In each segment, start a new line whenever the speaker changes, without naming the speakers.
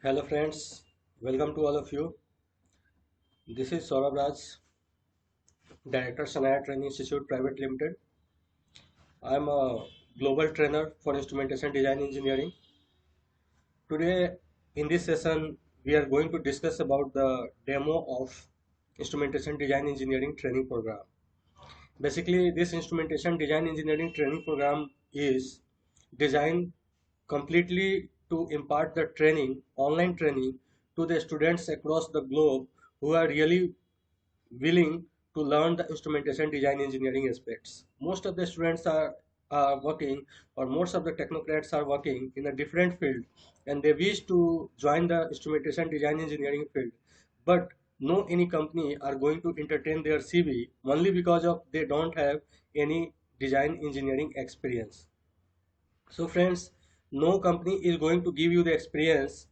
Hello friends, welcome to all of you. This is Saurabh Raj, Director Sanaya Training Institute Private Limited. I am a global trainer for instrumentation design engineering. Today in this session we are going to discuss about the demo of instrumentation design engineering training program. Basically this instrumentation design engineering training program is designed completely to impart the training, online training to the students across the globe who are really willing to learn the instrumentation design engineering aspects. Most of the students are working, or most of the technocrats are working in a different field, and they wish to join the instrumentation design engineering field, but no any company are going to entertain their CV only because of they don't have any design engineering experience. So friends, no company is going to give you the experience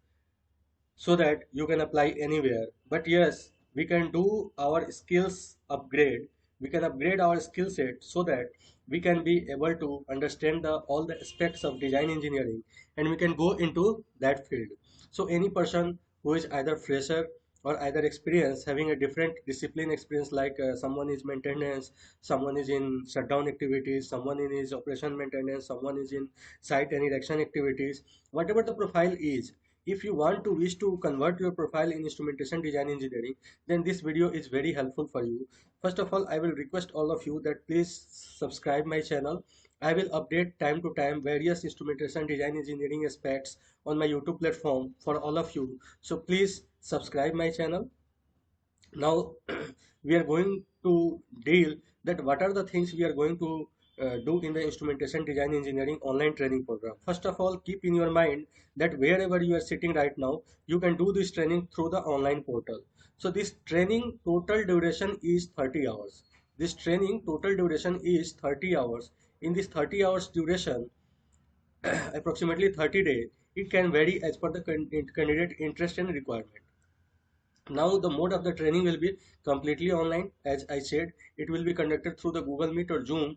so that you can apply anywhere. But yes, we can do our skills upgrade. We can upgrade our skill set so that we can be able to understand all the aspects of design engineering, and we can go into that field. So any person who is either fresher or either experience having a different discipline experience, like someone is maintenance, someone is in shutdown activities, someone in his operation maintenance, someone is in site and erection activities, whatever the profile is, if you want to wish to convert your profile in instrumentation design engineering, then this video is very helpful for you. First of all, I will request all of you that please subscribe my channel. I will update time to time various instrumentation design engineering aspects on my YouTube platform for all of you. So please subscribe my channel. Now we are going to deal that what are the things we are going to do in the instrumentation design engineering online training program. First of all, keep in your mind that wherever you are sitting right now, you can do this training through the online portal. So this training total duration is 30 hours. This training total duration is 30 hours. In this 30 hours duration, approximately 30 days, it can vary as per the candidate interest and requirement. Now the mode of the training will be completely online. As I said, it will be conducted through the Google Meet or Zoom,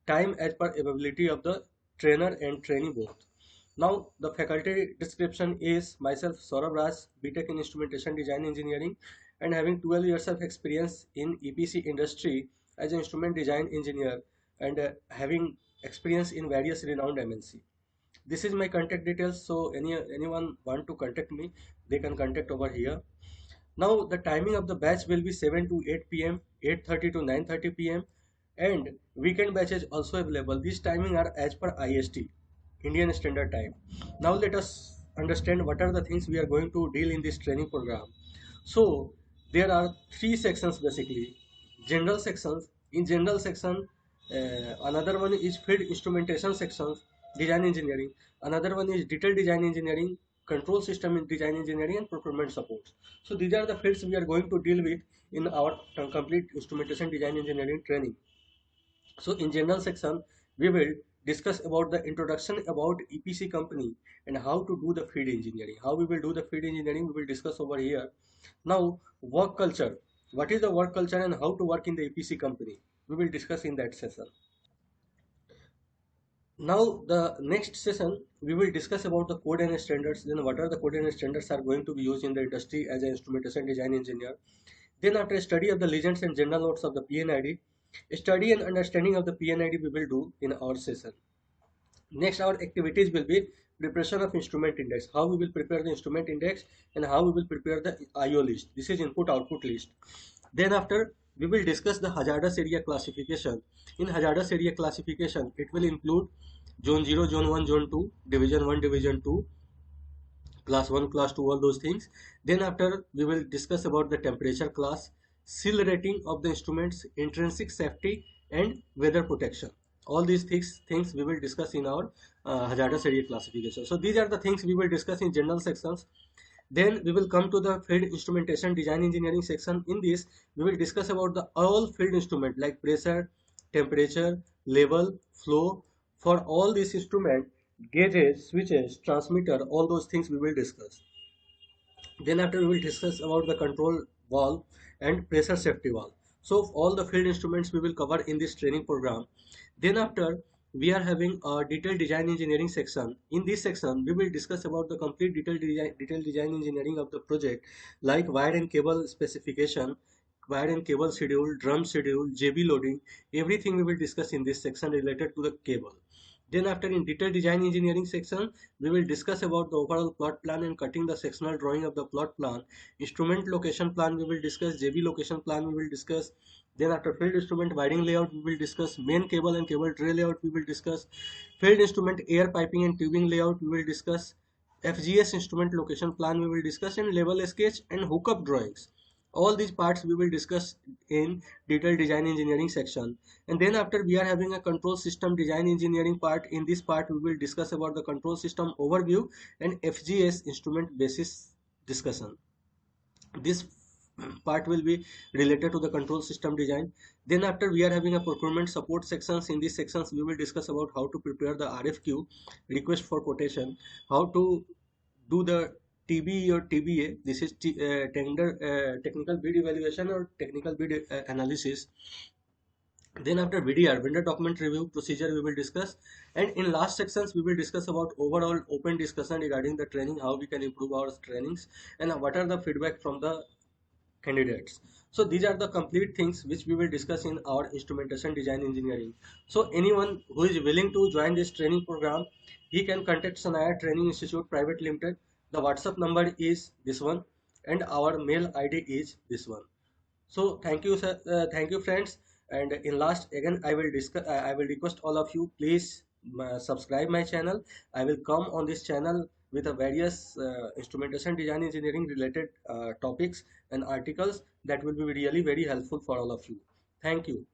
time as per availability of the trainer and trainee both. Now the faculty description is myself Saurabh Raj, BTech in Instrumentation Design Engineering, and having 12 years of experience in EPC industry as an instrument design engineer, and having experience in various renowned MNC. This is my contact details, so anyone want to contact me, they can contact over here. Now the timing of the batch will be 7 to 8 p.m., 8:30 to 9:30 p.m. and weekend batches also available. These timing are as per IST, Indian Standard Time. Now let us understand what are the things we are going to deal in this training program. So there are three sections basically. General sections. In general section, another one is field instrumentation sections, design engineering. Another one is detailed design engineering, control system in design engineering, and procurement support. So these are the fields we are going to deal with in our complete instrumentation design engineering training. So in general section, we will discuss about the introduction about EPC company and how to do the field engineering. How we will do the field engineering, we will discuss over here. Now, work culture. What is the work culture and how to work in the EPC company? We will discuss in that session. Now, the next session, we will discuss about the code and standards. Then what are the code and standards are going to be used in the industry as an instrumentation design engineer. Then after a study of the legends and general notes of the PNID, study and understanding of the PNID we will do in our session. Next, our activities will be preparation of instrument index, how we will prepare the instrument index and how we will prepare the IO list. This is input output list. Then after, we will discuss the hazardous area classification. In hazardous area classification, it will include zone 0, zone 1, zone 2, division 1, division 2, class 1, class 2, all those things. Then after, we will discuss about the temperature class, seal rating of the instruments, intrinsic safety and weather protection. All these things we will discuss in our hazardous area classification. So these are the things we will discuss in general sections. Then we will come to the field instrumentation design engineering section. In this, we will discuss about the all field instrument like pressure, temperature, level, flow. For all these instrument, gauges, switches, transmitter, all those things we will discuss. Then after, we will discuss about the control valve and pressure safety valve. So all the field instruments we will cover in this training program. Then after, we are having a detailed design engineering section. In this section, we will discuss about the complete detailed design engineering of the project, like wire and cable specification, wire and cable schedule, drum schedule, JB loading. Everything we will discuss in this section related to the cable. Then after in detailed design engineering section, we will discuss about the overall plot plan and cutting the sectional drawing of the plot plan. Instrument location plan we will discuss, JB location plan we will discuss. Then after field instrument wiring layout we will discuss, main cable and cable tray layout we will discuss, field instrument air piping and tubing layout we will discuss, FGS instrument location plan we will discuss, and level sketch and hookup drawings. All these parts we will discuss in detailed design engineering section. And then after we are having a control system design engineering part. In this part we will discuss about the control system overview and FGS instrument basis discussion. This part will be related to the control system design. Then after we are having a procurement support sections. In these sections we will discuss about how to prepare the RFQ, request for quotation, how to do the TBE or TBA. This is technical bid evaluation or technical bid analysis. Then after VDR, vendor document review procedure, we will discuss. And in last sections we will discuss about overall open discussion regarding the training, how we can improve our trainings, and what are the feedback from the candidates. So these are the complete things which we will discuss in our instrumentation design engineering. So anyone who is willing to join this training program, he can contact Sanaya Training Institute Private Limited. The WhatsApp number is this one and our mail ID is this one. So thank you sir, thank you friends. And in last again I will discuss, I will request all of you, please subscribe my channel. I will come on this channel with a various instrumentation design engineering related topics and articles that will be really very helpful for all of you. Thank you.